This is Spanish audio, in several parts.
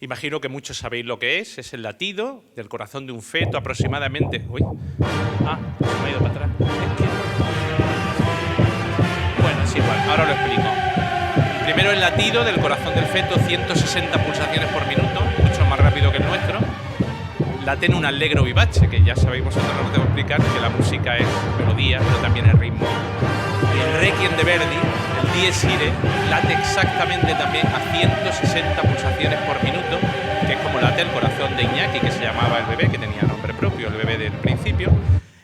Imagino que muchos sabéis lo que es el latido del corazón de un feto aproximadamente... Uy, se me ha ido para atrás. Bueno, es igual, ahora lo explico. Primero el latido del corazón del feto, 160 pulsaciones por minuto, mucho más rápido que el nuestro. Late en un allegro vivace, que ya sabéis vosotros, no os debo explicar, que la música es melodía, pero también es ritmo. Y el Requiem de Verdi, el Dies Irae, late exactamente también a 160 pulsaciones por minuto, que es como late el corazón de Iñaki, que se llamaba el bebé, que tenía nombre propio, el bebé del principio.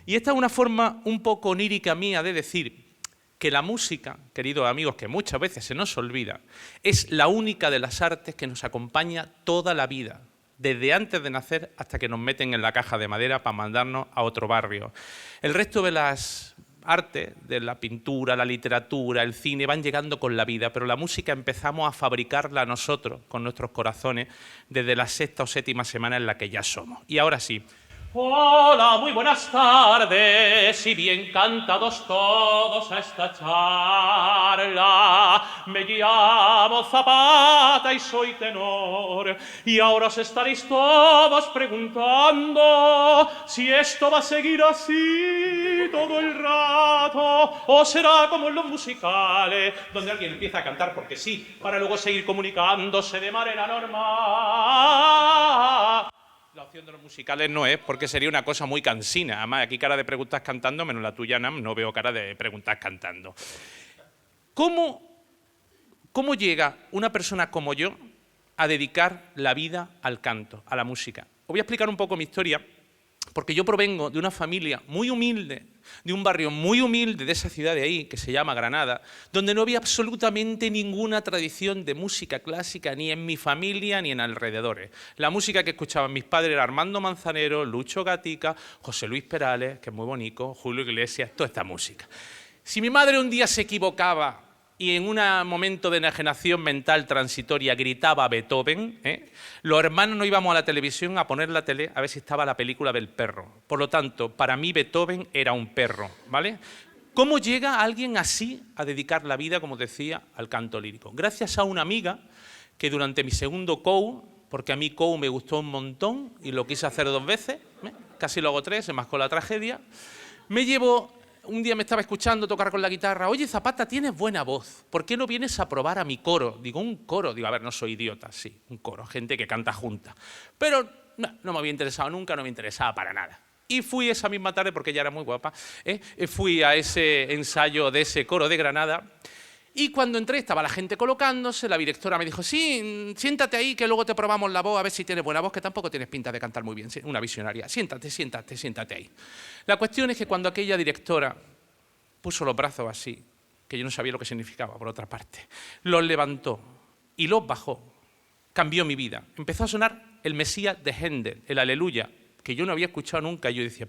Y esta es una forma un poco onírica mía de decir que la música, queridos amigos, que muchas veces se nos olvida, es la única de las artes que nos acompaña toda la vida, desde antes de nacer hasta que nos meten en la caja de madera para mandarnos a otro barrio. El resto de las artes, de la pintura, la literatura, el cine, van llegando con la vida, pero la música empezamos a fabricarla nosotros, con nuestros corazones, desde la sexta o séptima semana en la que ya somos. Y ahora sí. Hola, muy buenas tardes, y bien cantados todos a esta charla. Me llamo Zapata y soy tenor, y ahora os estaréis todos preguntando si esto va a seguir así todo el rato, o será como en los musicales, donde alguien empieza a cantar porque sí, para luego seguir comunicándose de manera normal. La opción de los musicales no es, porque sería una cosa muy cansina. Además, aquí cara de preguntas cantando, menos la tuya, Nam, no veo cara de preguntas cantando. ¿Cómo llega una persona como yo a dedicar la vida al canto, a la música? Os voy a explicar un poco mi historia, porque yo provengo de una familia muy humilde, de un barrio muy humilde de esa ciudad de ahí, que se llama Granada, donde no había absolutamente ninguna tradición de música clásica, ni en mi familia ni en alrededores. La música que escuchaban mis padres era Armando Manzanero, Lucho Gatica, José Luis Perales, que es muy bonito, Julio Iglesias, toda esta música. Si mi madre un día se equivocaba y en un momento de enajenación mental transitoria gritaba Beethoven, los hermanos no íbamos a la televisión a poner la tele a ver si estaba la película del perro. Por lo tanto, para mí Beethoven era un perro, ¿vale? ¿Cómo llega alguien así a dedicar la vida, como decía, al canto lírico? Gracias a una amiga que durante mi segundo COU, porque a mí COU me gustó un montón y lo quise hacer 2 veces, casi lo hago 3, se mascó la tragedia, me llevó. Un día me estaba escuchando tocar con la guitarra. Oye, Zapata, tienes buena voz. ¿Por qué no vienes a probar a mi coro? Digo, ¿un coro? Digo, a ver, no soy idiota. Sí, un coro, gente que canta junta. Pero no me había interesado nunca, no me interesaba para nada. Y fui esa misma tarde, porque ella era muy guapa, fui a ese ensayo de ese coro de Granada. Y cuando entré estaba la gente colocándose, la directora me dijo, sí, siéntate ahí que luego te probamos la voz, a ver si tienes buena voz, que tampoco tienes pinta de cantar muy bien, una visionaria. Siéntate ahí. La cuestión es que cuando aquella directora puso los brazos así, que yo no sabía lo que significaba por otra parte, los levantó y los bajó, cambió mi vida. Empezó a sonar el Mesías de Händel, el Aleluya, que yo no había escuchado nunca. Yo decía,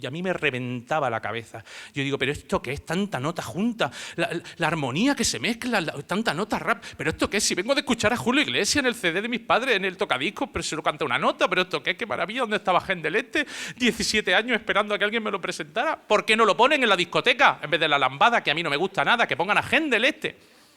y a mí me reventaba la cabeza. Yo digo, ¿pero esto qué es? Tanta nota junta, la armonía que se mezcla, tanta nota rap. ¿Pero esto qué es? Si vengo de escuchar a Julio Iglesias en el CD de mis padres, en el tocadiscos, pero se lo canta una nota. ¿Pero esto qué es? ¡Qué maravilla! ¿Dónde estaba Händel 17 años esperando a que alguien me lo presentara. ¿Por qué no lo ponen en la discoteca en vez de la lambada, que a mí no me gusta nada, que pongan a Händel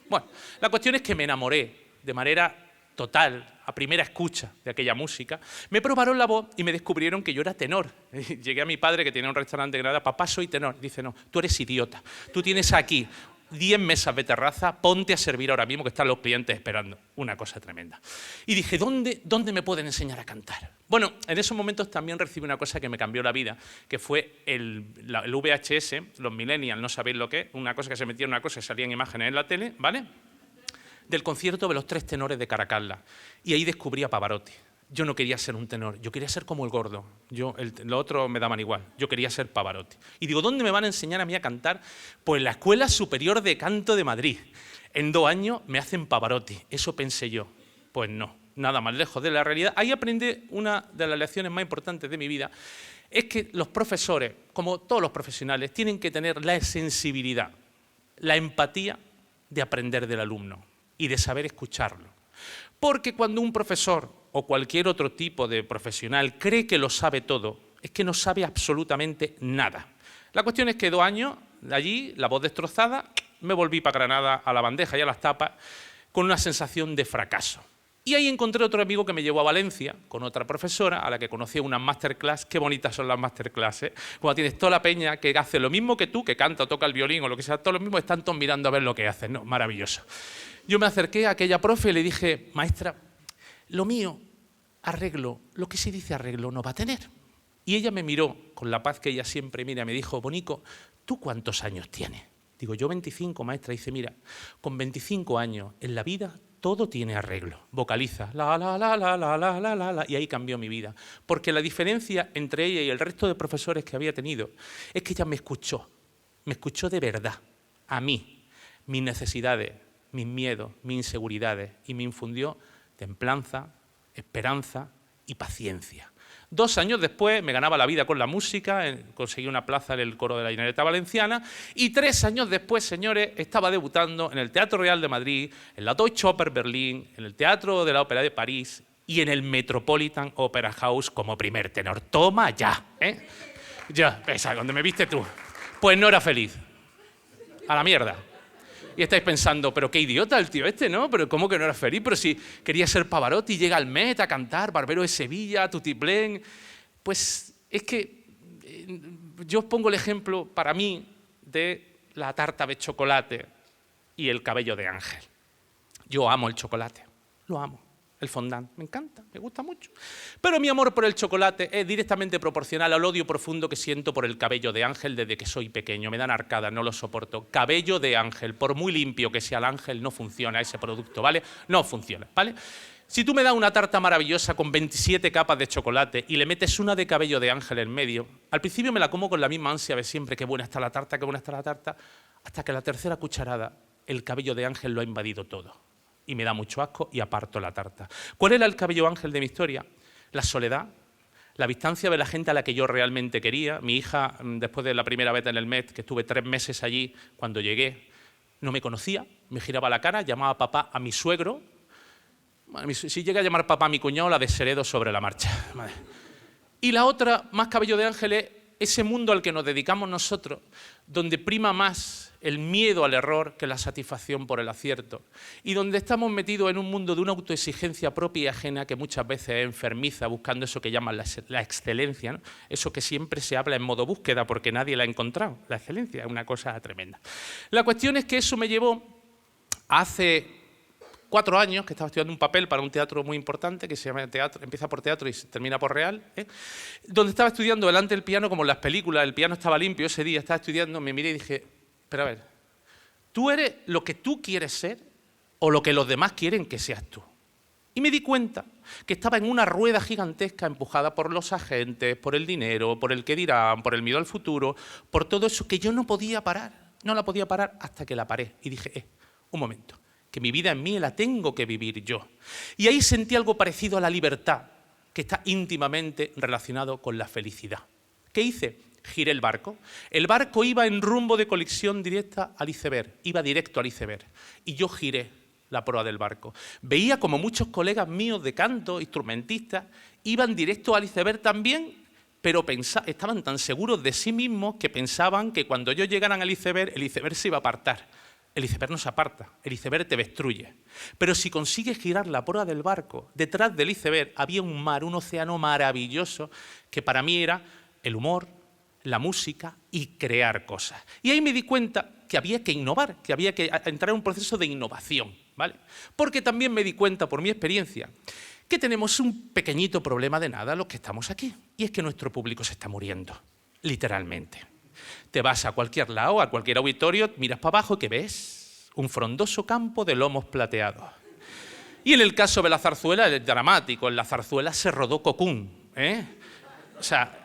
Bueno, la cuestión es que me enamoré de manera total, a primera escucha de aquella música. Me probaron la voz y me descubrieron que yo era tenor. Llegué a mi padre, que tenía un restaurante en Granada, papá, soy tenor. Dice, no, tú eres idiota. Tú tienes aquí 10 mesas de terraza, ponte a servir ahora mismo que están los clientes esperando. Una cosa tremenda. Y dije, ¿dónde me pueden enseñar a cantar? Bueno, en esos momentos también recibí una cosa que me cambió la vida, que fue el VHS, los millennials, no sabéis lo que es, una cosa que se metía en una cosa y salían imágenes en la tele, ¿vale?, del concierto de los 3 tenores de Caracalla. Y ahí descubrí a Pavarotti. Yo no quería ser un tenor, yo quería ser como el gordo. Lo otro me daban igual, yo quería ser Pavarotti. Y digo, ¿dónde me van a enseñar a mí a cantar? Pues en la Escuela Superior de Canto de Madrid. En 2 años me hacen Pavarotti. Eso pensé yo. Pues no, nada más lejos de la realidad. Ahí aprendí una de las lecciones más importantes de mi vida. Es que los profesores, como todos los profesionales, tienen que tener la sensibilidad, la empatía de aprender del alumno y de saber escucharlo. Porque cuando un profesor o cualquier otro tipo de profesional cree que lo sabe todo, Es que no sabe absolutamente nada. La cuestión es que 2 años allí, la voz destrozada, me volví para Granada a la bandeja y a las tapas con una sensación de fracaso. Y ahí encontré otro amigo que me llevó a Valencia con otra profesora a la que conocí unas masterclass. Qué bonitas son las masterclass, ¿eh? Cuando tienes toda la peña que hace lo mismo que tú, que canta o toca el violín o lo que sea, todo lo mismo, están todos mirando a ver lo que haces, ¿no? Maravilloso. Yo me acerqué a aquella profe y le dije, maestra, lo mío, arreglo, lo que se dice arreglo no va a tener. Y ella me miró con la paz que ella siempre mira y me dijo, Bonico, ¿tú cuántos años tienes? Digo, yo 25, maestra. Y dice, mira, con 25 años en la vida todo tiene arreglo. Vocaliza, la, la, la, la, la, la, la, la, la, y ahí cambió mi vida. Porque la diferencia entre ella y el resto de profesores que había tenido es que ella me escuchó de verdad, a mí, mis necesidades, mis miedos, mis inseguridades, y me infundió templanza, esperanza y paciencia. 2 años después me ganaba la vida con la música, conseguí una plaza en el coro de la Generalitat Valenciana, y 3 años después, señores, estaba debutando en el Teatro Real de Madrid, en la Deutsche Oper Berlín, en el Teatro de la Ópera de París y en el Metropolitan Opera House como primer tenor. ¡Toma ya! ¿Eh? Ya, esa, donde me viste tú. Pues no era feliz. A la mierda. Y estáis pensando, pero qué idiota el tío este, ¿no? Pero ¿cómo que no era feliz? Pero si quería ser Pavarotti, llega al Met a cantar, Barbero de Sevilla, Tutiplén. Pues es que yo os pongo el ejemplo para mí de la tarta de chocolate y el cabello de ángel. Yo amo el chocolate, lo amo. El fondant, me encanta, me gusta mucho. Pero mi amor por el chocolate es directamente proporcional al odio profundo que siento por el cabello de ángel desde que soy pequeño. Me dan arcadas, no lo soporto. Cabello de ángel, por muy limpio que sea el ángel, no funciona ese producto, ¿vale? No funciona, ¿vale? Si tú me das una tarta maravillosa con 27 capas de chocolate y le metes una de cabello de ángel en medio, al principio me la como con la misma ansia de siempre, qué buena está la tarta, qué buena está la tarta, hasta que la tercera cucharada el cabello de ángel lo ha invadido todo. Y me da mucho asco y aparto la tarta. ¿Cuál era el cabello ángel de mi historia? La soledad, la distancia de la gente a la que yo realmente quería. Mi hija, después de la primera vez en el Met, que estuve 3 meses allí, cuando llegué, no me conocía, me giraba la cara, llamaba papá a mi suegro. Si llega a llamar papá a mi cuñado, la desheredo sobre la marcha. Madre. Y la otra, más cabello de ángel, es ese mundo al que nos dedicamos nosotros, donde prima más el miedo al error que la satisfacción por el acierto, y donde estamos metidos en un mundo de una autoexigencia propia y ajena que muchas veces es enfermiza, buscando eso que llaman la excelencia, ¿no? Eso que siempre se habla en modo búsqueda porque nadie la ha encontrado. La excelencia es una cosa tremenda. La cuestión es que eso me llevó hace 4 años, que estaba estudiando un papel para un teatro muy importante que se llama teatro, empieza por teatro y termina por real, donde estaba estudiando delante del piano, como en las películas, el piano estaba limpio ese día, estaba estudiando, me miré y dije, pero a ver, ¿tú eres lo que tú quieres ser o lo que los demás quieren que seas tú? Y me di cuenta que estaba en una rueda gigantesca empujada por los agentes, por el dinero, por el qué dirán, por el miedo al futuro, por todo eso que yo no podía parar. No la podía parar hasta que la paré. Y dije, un momento, que mi vida es mía y la tengo que vivir yo. Y ahí sentí algo parecido a la libertad, que está íntimamente relacionado con la felicidad. ¿Qué hice? Giré el barco. El barco iba en rumbo de conexión directa al iceberg, iba directo al iceberg. Y yo giré la proa del barco. Veía como muchos colegas míos de canto, instrumentistas, iban directo al iceberg también, pero estaban tan seguros de sí mismos que pensaban que cuando ellos llegaran al iceberg, el iceberg se iba a apartar. El iceberg no se aparta, el iceberg te destruye. Pero si consigues girar la proa del barco, detrás del iceberg había un mar, un océano maravilloso, que para mí era el humor, la música y crear cosas. Y ahí me di cuenta que había que innovar, que había que entrar en un proceso de innovación, ¿vale? Porque también me di cuenta, por mi experiencia, que tenemos un pequeñito problema de nada los que estamos aquí, y es que nuestro público se está muriendo, literalmente. Te vas a cualquier lado, a cualquier auditorio, miras para abajo y ¿qué ves? Un frondoso campo de lomos plateados. Y en el caso de la zarzuela es dramático, en la zarzuela se rodó Cocún, O sea,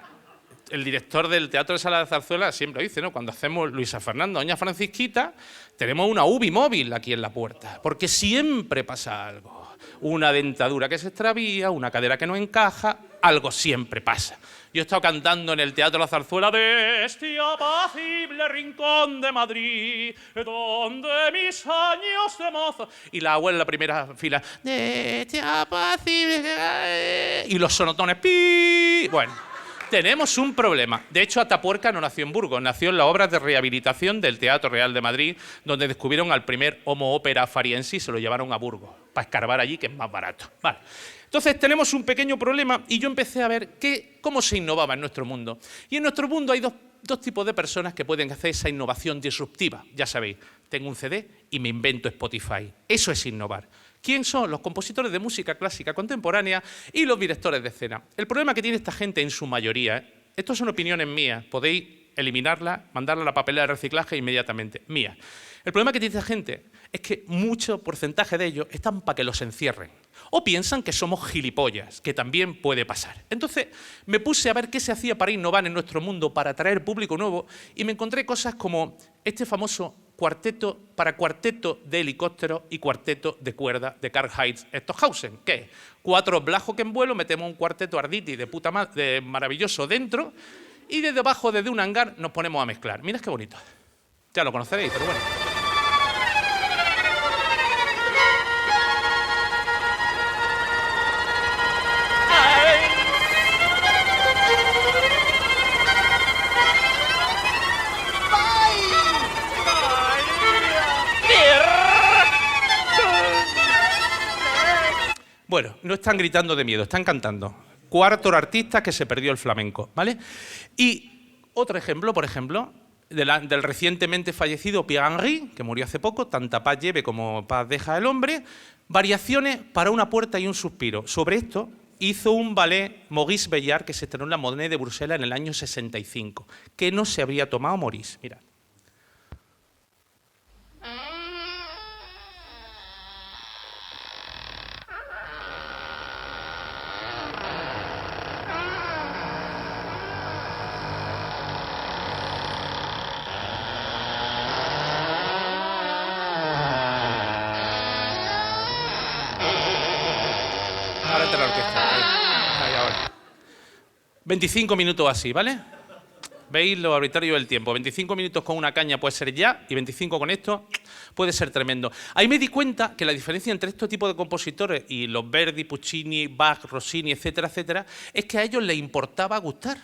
el director del Teatro de Sala de Zarzuela siempre dice, ¿no? Cuando hacemos Luisa Fernanda, Doña Francisquita, tenemos una UBI móvil aquí en la puerta, porque siempre pasa algo. Una dentadura que se extravía, una cadera que no encaja, algo siempre pasa. Yo he estado cantando en el Teatro de la Zarzuela de este apacible rincón de Madrid, donde mis años de mozo... Y la abuela en la primera fila, de este apacible... Y los sonotones, ¡pi! Bueno... Tenemos un problema. De hecho, Atapuerca no nació en Burgos, nació en las obras de rehabilitación del Teatro Real de Madrid, donde descubrieron al primer Homo opera fariense y se lo llevaron a Burgos, para escarbar allí, que es más barato. Vale. Entonces, tenemos un pequeño problema y yo empecé a ver cómo se innovaba en nuestro mundo. Y en nuestro mundo hay dos tipos de personas que pueden hacer esa innovación disruptiva. Ya sabéis, tengo un CD y me invento Spotify. Eso es innovar. ¿Quién son? Los compositores de música clásica contemporánea y los directores de escena. El problema que tiene esta gente en su mayoría, estas son opiniones mías, podéis eliminarlas, mandarla a la papelera de reciclaje inmediatamente, mías. El problema que tiene esta gente es que mucho porcentaje de ellos están para que los encierren. O piensan que somos gilipollas, que también puede pasar. Entonces me puse a ver qué se hacía para innovar en nuestro mundo, para atraer público nuevo, y me encontré cosas como este famoso cuarteto de helicóptero y cuarteto de cuerda de Karl-Heinz Stockhausen. ¿Qué es? 4 Blahok en vuelo, metemos un cuarteto Arditi de maravilloso dentro y desde abajo, desde un hangar, nos ponemos a mezclar. Mirad qué bonito. Ya lo conoceréis, pero bueno. Bueno, no están gritando de miedo, están cantando. 4 artistas que se perdió el flamenco, ¿vale? Y otro ejemplo, por ejemplo, del recientemente fallecido Pierre Henry, que murió hace poco, tanta paz lleve como paz deja el hombre, variaciones para una puerta y un suspiro. Sobre esto hizo un ballet Maurice Bellard que se estrenó en la Monnaie de Bruselas en el año 65, que no se habría tomado Maurice, mirad. Ahora entra la orquesta. Ahí, ahora. 25 minutos así, ¿vale? ¿Veis lo arbitrario del tiempo? 25 minutos con una caña puede ser ya y 25 con esto puede ser tremendo. Ahí me di cuenta que la diferencia entre estos tipos de compositores y los Verdi, Puccini, Bach, Rossini, etcétera, etcétera, es que a ellos les importaba gustar.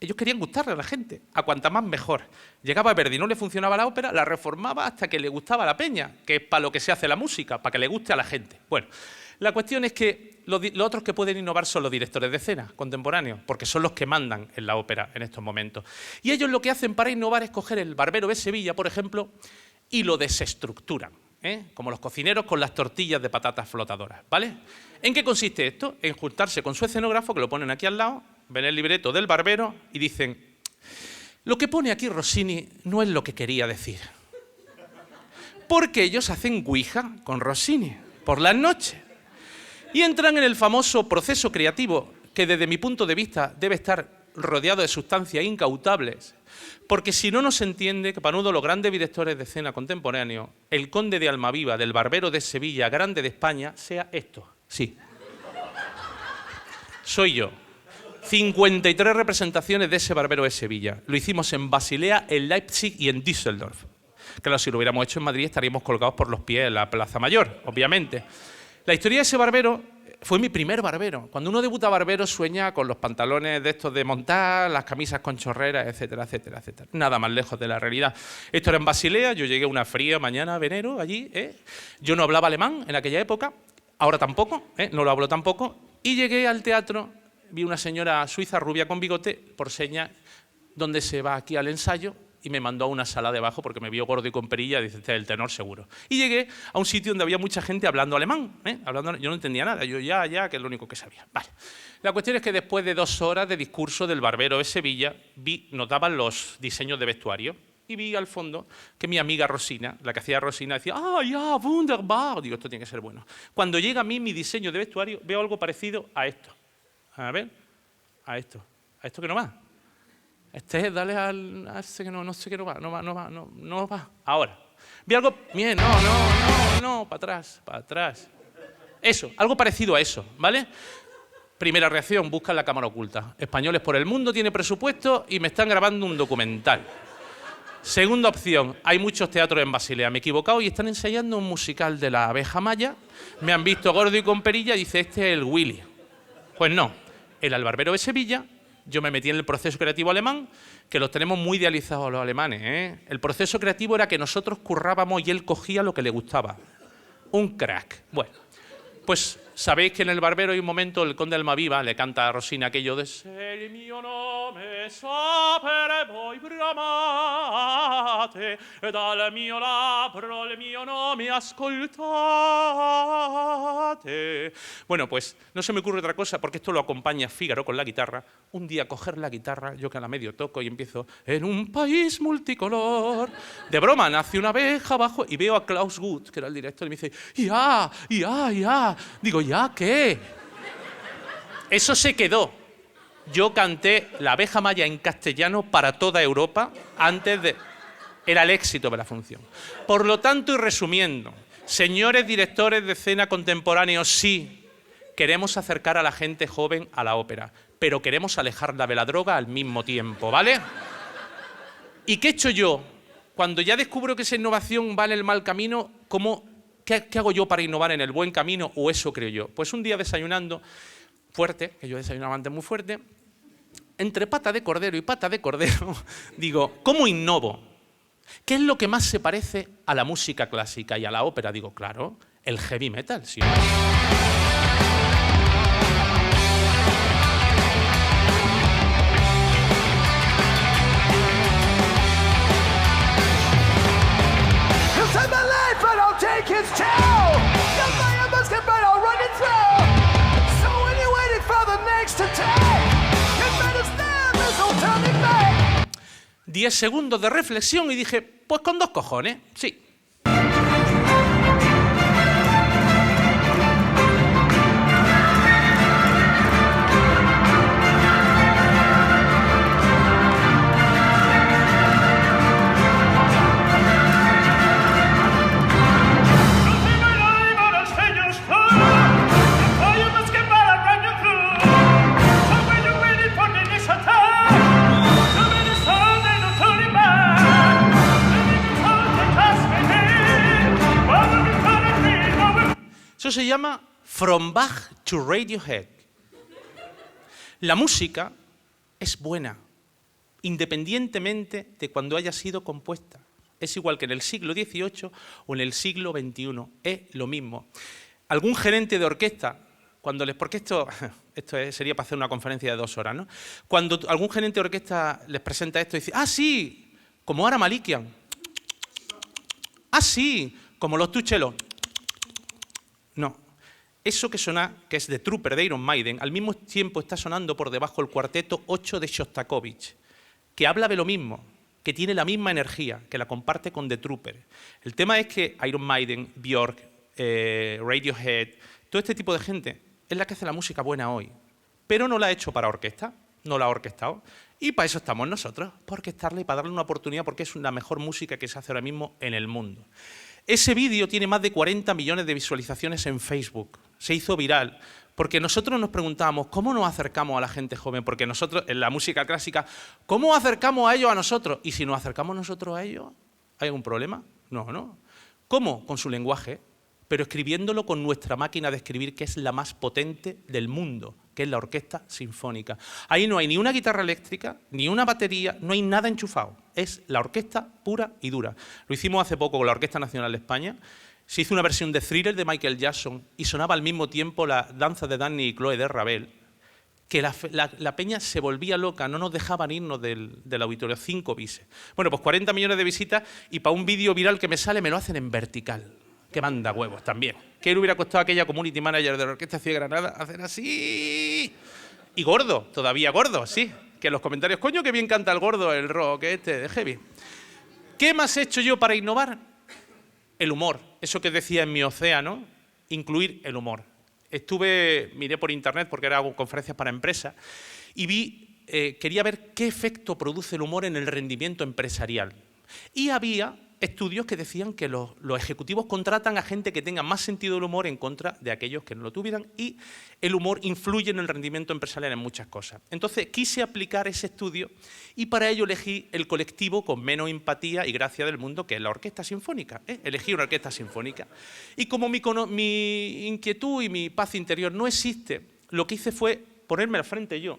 Ellos querían gustarle a la gente, a cuanta más mejor. Llegaba Verdi, no le funcionaba la ópera, la reformaba hasta que le gustaba la peña, que es para lo que se hace la música, para que le guste a la gente. Bueno, la cuestión es que los otros que pueden innovar son los directores de escena contemporáneos, porque son los que mandan en la ópera en estos momentos. Y ellos lo que hacen para innovar es coger el Barbero de Sevilla, por ejemplo, y lo desestructuran, como los cocineros con las tortillas de patatas flotadoras, ¿vale? ¿En qué consiste esto? En juntarse con su escenógrafo, que lo ponen aquí al lado, ven el libreto del barbero y dicen: lo que pone aquí Rossini no es lo que quería decir. Porque ellos hacen Ouija con Rossini por las noches. Y entran en el famoso proceso creativo, que desde mi punto de vista debe estar rodeado de sustancias incautables, porque si no, no se entiende que para uno de los grandes directores de escena contemporáneos, el conde de Almaviva, del Barbero de Sevilla, grande de España, sea esto. Sí. Soy yo. 53 representaciones de ese Barbero de Sevilla. Lo hicimos en Basilea, en Leipzig y en Düsseldorf. Claro, si lo hubiéramos hecho en Madrid estaríamos colgados por los pies en la Plaza Mayor, obviamente. La historia de ese barbero fue mi primer barbero. Cuando uno debuta barbero sueña con los pantalones de estos de montar, las camisas con chorreras, etcétera, etcétera, etcétera. Nada más lejos de la realidad. Esto era en Basilea, yo llegué una fría mañana de enero allí. Yo no hablaba alemán en aquella época, ahora tampoco, no lo hablo tampoco. Y llegué al teatro, vi una señora suiza rubia con bigote, por señas, donde se va aquí al ensayo, y me mandó a una sala de abajo porque me vio gordo y con perilla, dice: este es el tenor seguro. Y llegué a un sitio donde había mucha gente hablando alemán, yo no entendía nada, yo ya, que es lo único que sabía. Vale. La cuestión es que después de 2 horas de discurso del Barbero de Sevilla, nos daban los diseños de vestuario, y vi al fondo que mi amiga Rosina, la que hacía Rosina, decía: ¡ah, ya, wunderbar! Digo, esto tiene que ser bueno. Cuando llega a mí mi diseño de vestuario, veo algo parecido a esto. A ver, a esto que no va. Dale al ese que no sé que no va. Ahora. Vi algo, bien, no, para atrás. Eso, algo parecido a eso, ¿vale? Primera reacción, buscan la cámara oculta. Españoles por el mundo, tiene presupuesto y me están grabando un documental. Segunda opción, hay muchos teatros en Basilea, me he equivocado y están ensayando un musical de la abeja maya. Me han visto gordo y con perilla y dice: este es el Willy. Pues no, el Barbero de Sevilla yo me metí en el proceso creativo alemán, que los tenemos muy idealizados los alemanes, ¿eh? El proceso creativo era que nosotros currábamos y él cogía lo que le gustaba. Un crack. Bueno, pues sabéis que en El Barbero hay un momento, el conde Almaviva le canta a Rosina aquello de «Se il mio nome sapere voi bramate, e dal mio labbro il mio nome ascoltate». Bueno, pues no se me ocurre otra cosa, porque esto lo acompaña Fígaro con la guitarra. Un día coger la guitarra, yo que a la medio toco y empiezo «En un país multicolor». De broma, nace una abeja abajo y veo a Klaus Guth, que era el director, y me dice «Ya, ya, ya». Digo, ¿ya qué? Eso se quedó. Yo canté La abeja maya en castellano para toda Europa antes de... Era el éxito de la función. Por lo tanto, y resumiendo, señores directores de escena contemporáneos, sí, queremos acercar a la gente joven a la ópera, pero queremos alejarla de la droga al mismo tiempo, ¿vale? ¿Y qué he hecho yo? Cuando ya descubro que esa innovación va en el mal camino, ¿qué hago yo para innovar en el buen camino? O eso creo yo. Pues un día desayunando fuerte, que yo desayunaba antes muy fuerte, entre pata de cordero y pata de cordero, digo, ¿cómo innovo? ¿Qué es lo que más se parece a la música clásica y a la ópera? Digo, claro, el heavy metal, ¿sí? Must get better, run it through. So when you're waiting for the next attack, you better stand, there's no turning back. 10 segundos de reflexión y dije, pues con 2 cojones, sí. Eso se llama From Bach to Radiohead. La música es buena, independientemente de cuando haya sido compuesta. Es igual que en el siglo XVIII o en el siglo XXI. Es lo mismo. Algún gerente de orquesta, porque esto sería para hacer una conferencia de 2 horas, ¿no? Cuando algún gerente de orquesta les presenta esto y dice, ah, sí, como Ara Malikian. Ah, sí, como los Tuchelos. No, eso que suena, que es de Trooper de Iron Maiden, al mismo tiempo está sonando por debajo el cuarteto 8 de Shostakovich, que habla de lo mismo, que tiene la misma energía, que la comparte con The Trooper. El tema es que Iron Maiden, Björk, Radiohead, todo este tipo de gente es la que hace la música buena hoy, pero no la ha hecho para orquesta, no la ha orquestado, y para eso estamos nosotros, para orquestarla y para darle una oportunidad, porque es la mejor música que se hace ahora mismo en el mundo. Ese vídeo tiene más de 40 millones de visualizaciones en Facebook. Se hizo viral. Porque nosotros nos preguntábamos, ¿cómo nos acercamos a la gente joven? Porque nosotros, en la música clásica, ¿cómo acercamos a ellos a nosotros? Y si nos acercamos nosotros a ellos, ¿hay algún problema? No, no. ¿Cómo? Con su lenguaje, pero escribiéndolo con nuestra máquina de escribir, que es la más potente del mundo, que es la orquesta sinfónica. Ahí no hay ni una guitarra eléctrica, ni una batería, no hay nada enchufado. Es la orquesta pura y dura. Lo hicimos hace poco con la Orquesta Nacional de España. Se hizo una versión de Thriller de Michael Jackson y sonaba al mismo tiempo la danza de Danny y Chloe de Ravel, que la peña se volvía loca, no nos dejaban irnos del auditorio, 5 bises. Bueno, pues 40 millones de visitas y para un vídeo viral que me sale me lo hacen en vertical. Que manda huevos también. ¿Qué le hubiera costado a aquella community manager de la Orquesta Ciudad de Granada hacer así? Y gordo, todavía gordo, sí. Que en los comentarios, coño, que bien canta el gordo, el rock de heavy. ¿Qué más he hecho yo para innovar? El humor. Eso que decía en mi océano, incluir el humor. Miré por internet, porque hago conferencias para empresas, y quería ver qué efecto produce el humor en el rendimiento empresarial. Y había estudios que decían que los ejecutivos contratan a gente que tenga más sentido del humor en contra de aquellos que no lo tuvieran, y el humor influye en el rendimiento empresarial en muchas cosas. Entonces quise aplicar ese estudio y para ello elegí el colectivo con menos empatía y gracia del mundo, que es la Orquesta Sinfónica. Elegí una orquesta sinfónica. Y como mi inquietud y mi paz interior no existe, lo que hice fue ponerme al frente yo.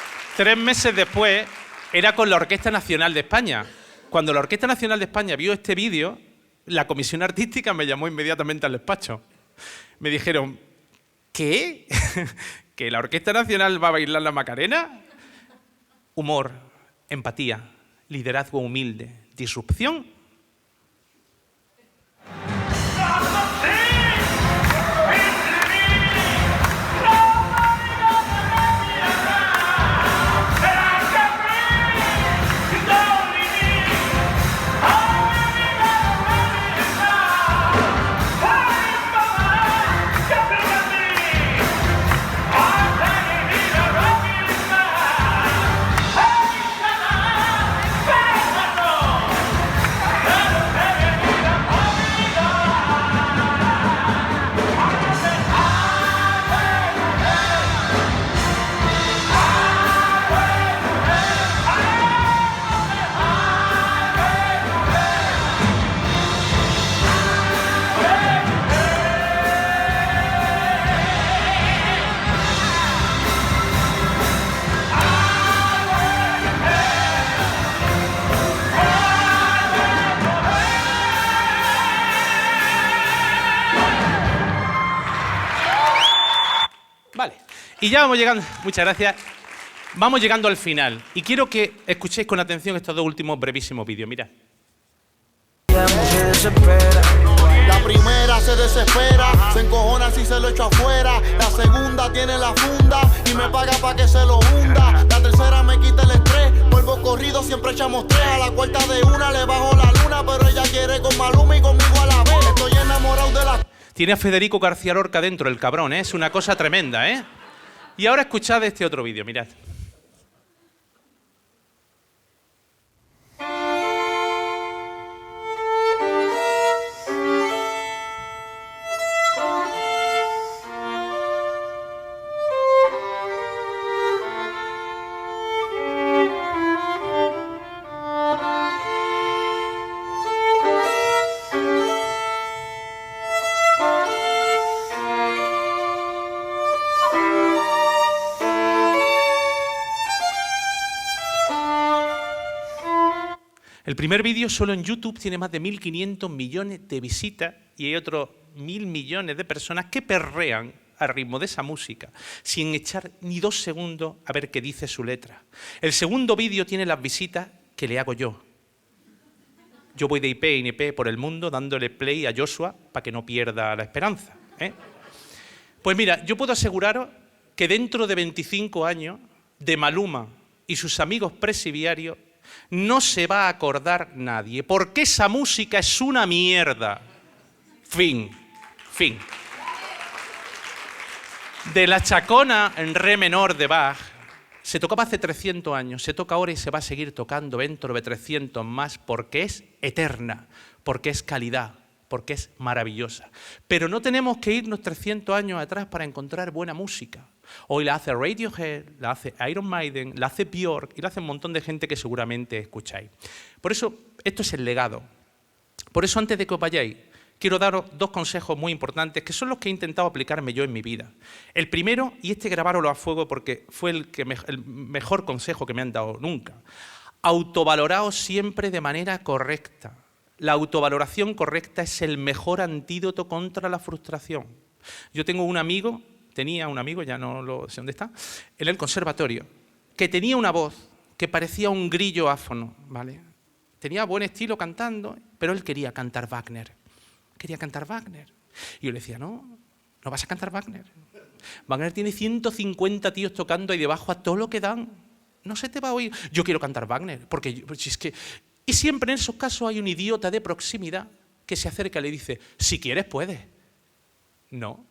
3 meses después era con la Orquesta Nacional de España. Cuando la Orquesta Nacional de España vio este vídeo, la comisión artística me llamó inmediatamente al despacho. Me dijeron, ¿qué? ¿Que la Orquesta Nacional va a bailar la Macarena? Humor, empatía, liderazgo humilde, disrupción. Vale, y ya vamos llegando, muchas gracias, vamos llegando al final. Y quiero que escuchéis con atención estos 2 últimos brevísimos vídeos, mirad. La primera se desespera, se encojona si se lo echo afuera. La segunda tiene la funda y me paga pa' que se lo hunda. La tercera me quita el estrés, vuelvo corrido, siempre echamos 3. A la cuarta de una le bajo la luna, pero ella quiere con Maluma y conmigo a la vez. Estoy enamorado de la... Tiene a Federico García Lorca dentro, el cabrón, ¿eh? Es una cosa tremenda, ¿eh? Y ahora escuchad este otro vídeo, mirad. El primer vídeo solo en YouTube tiene más de 1.500 millones de visitas y hay otros 1.000 millones de personas que perrean al ritmo de esa música sin echar ni 2 segundos a ver qué dice su letra. El segundo vídeo tiene las visitas que le hago yo. Yo voy de IP en IP por el mundo dándole play a Joshua para que no pierda la esperanza, ¿eh? Pues mira, yo puedo aseguraros que dentro de 25 años de Maluma y sus amigos presidiarios no se va a acordar nadie, porque esa música es una mierda. Fin. De la Chacona en re menor de Bach se tocaba hace 300 años, se toca ahora y se va a seguir tocando dentro de 300 más porque es eterna, porque es calidad, porque es maravillosa. Pero no tenemos que irnos 300 años atrás para encontrar buena música. Hoy la hace Radiohead, la hace Iron Maiden, la hace Björk y la hace un montón de gente que seguramente escucháis. Por eso, esto es el legado. Por eso, antes de que os vayáis, quiero daros 2 consejos muy importantes que son los que he intentado aplicarme yo en mi vida. El primero, y este grabároslo a fuego porque fue el mejor consejo que me han dado nunca. Autovaloraos siempre de manera correcta. La autovaloración correcta es el mejor antídoto contra la frustración. Yo tenía un amigo, ya no lo sé dónde está, en el conservatorio, que tenía una voz que parecía un grillo áfono, ¿vale? Tenía buen estilo cantando, pero él quería cantar Wagner. Y yo le decía, no vas a cantar Wagner. Wagner tiene 150 tíos tocando ahí debajo a todo lo que dan. No se te va a oír. Yo quiero cantar Wagner, porque es que... Y siempre en esos casos hay un idiota de proximidad que se acerca y le dice, si quieres, puedes. No.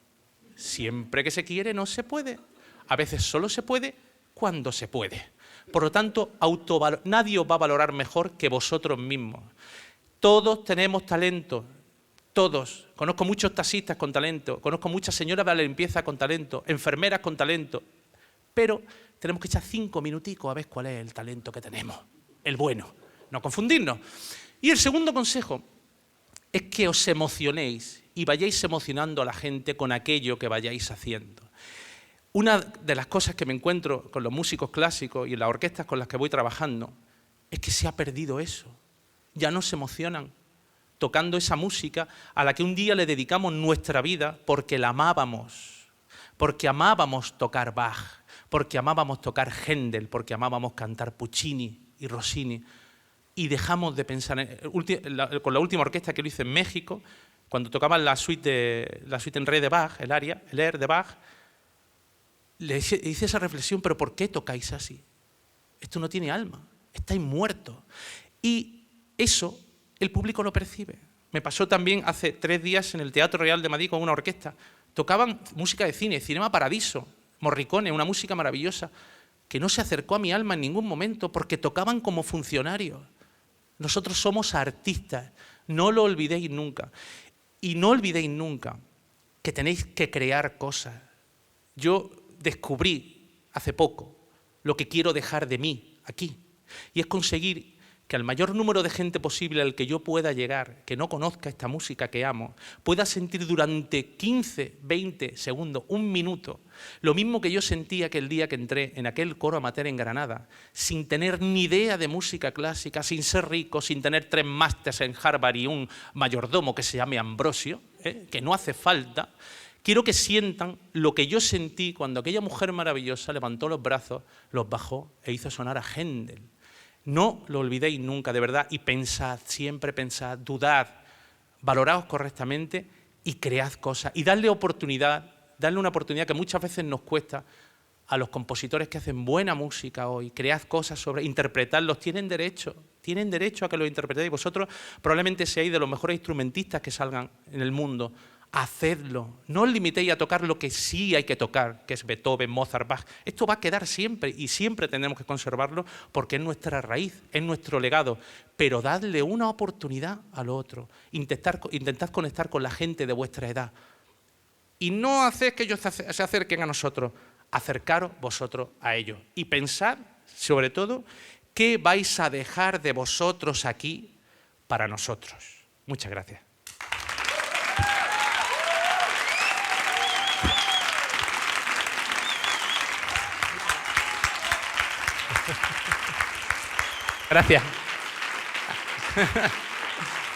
Siempre que se quiere no se puede. A veces solo se puede cuando se puede. Por lo tanto, nadie os va a valorar mejor que vosotros mismos. Todos tenemos talento, todos. Conozco muchos taxistas con talento, conozco muchas señoras de la limpieza con talento, enfermeras con talento, pero tenemos que echar 5 minuticos a ver cuál es el talento que tenemos, el bueno, no confundirnos. Y el segundo consejo es que os emocionéis y vayáis emocionando a la gente con aquello que vayáis haciendo. Una de las cosas que me encuentro con los músicos clásicos y en las orquestas con las que voy trabajando es que se ha perdido eso. Ya no se emocionan tocando esa música a la que un día le dedicamos nuestra vida porque la amábamos, porque amábamos tocar Bach, porque amábamos tocar Händel, porque amábamos cantar Puccini y Rossini. Y dejamos de pensar, con la última orquesta que lo hice en México, cuando tocaban la suite en re de Bach, el air de Bach, le hice esa reflexión, pero ¿por qué tocáis así? Esto no tiene alma, estáis muertos. Y eso el público lo percibe. Me pasó también hace 3 días en el Teatro Real de Madrid con una orquesta. Tocaban música de cine, Cinema Paradiso, Morricone, una música maravillosa, que no se acercó a mi alma en ningún momento porque tocaban como funcionarios. Nosotros somos artistas, no lo olvidéis nunca. Y no olvidéis nunca que tenéis que crear cosas. Yo descubrí hace poco lo que quiero dejar de mí aquí, y es conseguir que al mayor número de gente posible al que yo pueda llegar, que no conozca esta música que amo, pueda sentir durante 15, 20 segundos, 1 minuto, lo mismo que yo sentía aquel día que entré en aquel coro amateur en Granada, sin tener ni idea de música clásica, sin ser rico, sin tener 3 másters en Harvard y un mayordomo que se llame Ambrosio, que no hace falta. Quiero que sientan lo que yo sentí cuando aquella mujer maravillosa levantó los brazos, los bajó e hizo sonar a Händel. No lo olvidéis nunca, de verdad, y pensad, siempre pensad, dudad, valoraos correctamente y cread cosas. Y darle una oportunidad que muchas veces nos cuesta a los compositores que hacen buena música hoy. Cread cosas interpretarlos, tienen derecho a que los interpretéis. Vosotros probablemente seáis de los mejores instrumentistas que salgan en el mundo. Hacedlo, no os limitéis a tocar lo que sí hay que tocar, que es Beethoven, Mozart, Bach. Esto va a quedar siempre y siempre tenemos que conservarlo porque es nuestra raíz, es nuestro legado. Pero dadle una oportunidad al otro, intentad conectar con la gente de vuestra edad. Y no haced que ellos se acerquen a nosotros, acercaros vosotros a ellos. Y pensad, sobre todo, qué vais a dejar de vosotros aquí para nosotros. Muchas gracias. Gracias.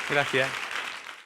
Gracias.